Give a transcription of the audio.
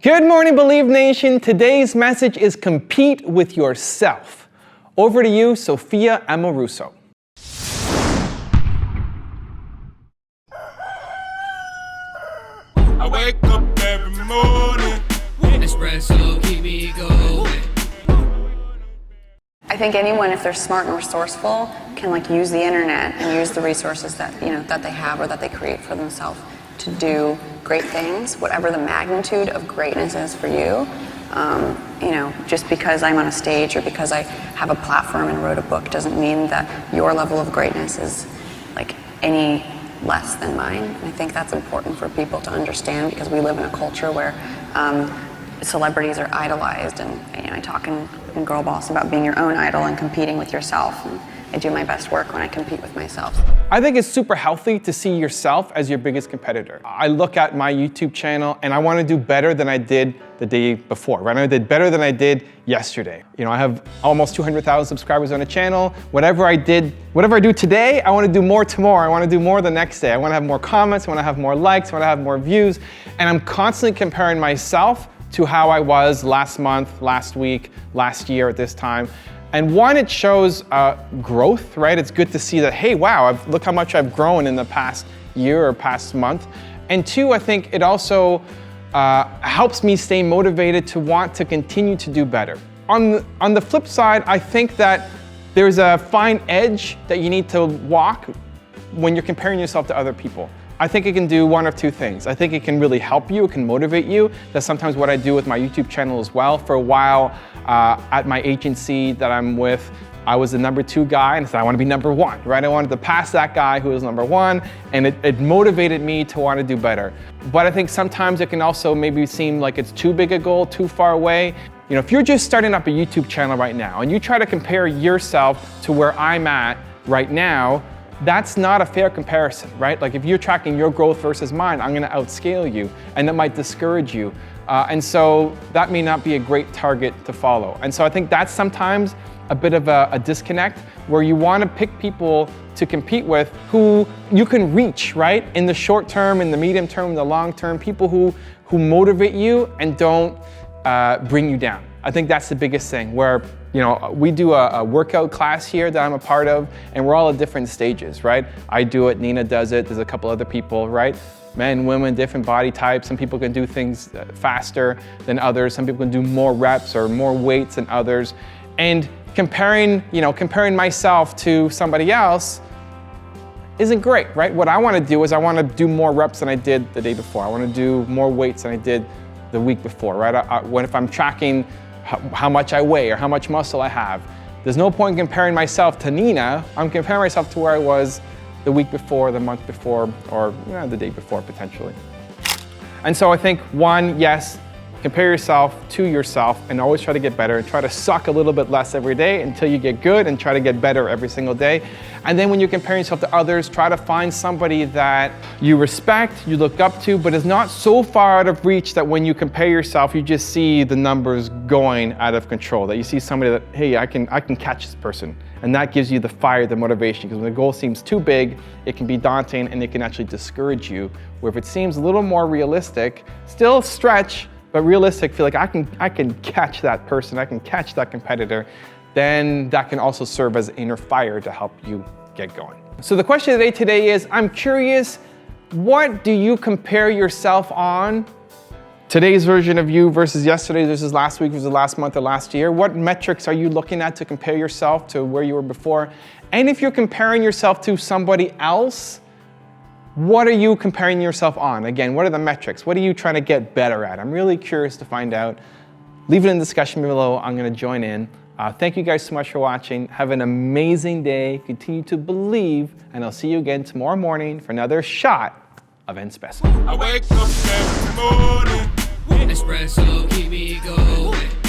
Good morning, Believe Nation. Today's message is compete with yourself. Over to you, Sophia Amoruso. I wake up every morning. Espresso, keep me going. I think anyone, if they're smart and resourceful, can use the internet and use the resources that that they have or that they create for themselves to do great things, whatever the magnitude of greatness is for you. Just because I'm on a stage or because I have a platform and wrote a book doesn't mean that your level of greatness is any less than mine. And I think that's important for people to understand because we live in a culture where celebrities are idolized, and I talk in Girl Boss about being your own idol and competing with yourself. And I do my best work when I compete with myself. I think it's super healthy to see yourself as your biggest competitor. I look at my YouTube channel and I want to do better than I did the day before, right? I did better than I did yesterday. I have almost 200,000 subscribers on the channel. Whatever I do today, I want to do more tomorrow. I want to do more the next day. I want to have more comments. I want to have more likes. I want to have more views. And I'm constantly comparing myself to how I was last month, last week, last year at this time. And one, it shows growth, right? It's good to see that, hey, wow, look how much I've grown in the past year or past month. And two, I think it also helps me stay motivated to want to continue to do better. On the flip side, I think that there's a fine edge that you need to walk when you're comparing yourself to other people. I think it can do one of two things. I think it can really help you, it can motivate you. That's sometimes what I do with my YouTube channel as well. For a while at my agency that I'm with, I was the #2 guy and I said, I want to be #1, right? I wanted to pass that guy who was #1, and it motivated me to want to do better. But I think sometimes it can also maybe seem like it's too big a goal, too far away. If you're just starting up a YouTube channel right now and you try to compare yourself to where I'm at right now, that's not a fair comparison, right? If you're tracking your growth versus mine, I'm gonna outscale you, and that might discourage you. And so that may not be a great target to follow. And so I think that's sometimes a bit of a disconnect where you wanna pick people to compete with who you can reach, right? In the short term, in the medium term, in the long term, people who motivate you and don't bring you down. I think that's the biggest thing where we do a workout class here that I'm a part of, and we're all at different stages, right? I do it, Nina does it, there's a couple other people, right? Men, women, different body types. Some people can do things faster than others. Some people can do more reps or more weights than others. And comparing myself to somebody else isn't great, right? What I want to do is I want to do more reps than I did the day before. I want to do more weights than I did the week before, right? If I'm tracking how much I weigh or how much muscle I have, there's no point in comparing myself to Nina. I'm comparing myself to where I was the week before, the month before, or the day before potentially. And so I think one, yes, compare yourself to yourself and always try to get better and try to suck a little bit less every day until you get good and try to get better every single day. And then when you're comparing yourself to others, try to find somebody that you respect, you look up to, but is not so far out of reach that when you compare yourself, you just see the numbers going out of control, that you see somebody that, hey, I can catch this person. And that gives you the fire, the motivation, because when the goal seems too big, it can be daunting and it can actually discourage you. Where if it seems a little more realistic, still stretch, but realistic, feel like I can catch that person, I can catch that competitor, then that can also serve as inner fire to help you get going. So the question of the day today is, I'm curious, what do you compare yourself on? Today's version of you versus yesterday versus last week versus last month or last year. What metrics are you looking at to compare yourself to where you were before? And if you're comparing yourself to somebody else, what are you comparing yourself on? Again, what are the metrics? What are you trying to get better at? I'm really curious to find out. Leave it in the discussion below. I'm going to join in. Thank you guys so much for watching. Have an amazing day. Continue to believe, and I'll see you again tomorrow morning for another shot of Espresso. I wake up every morning. Espresso, keep me going.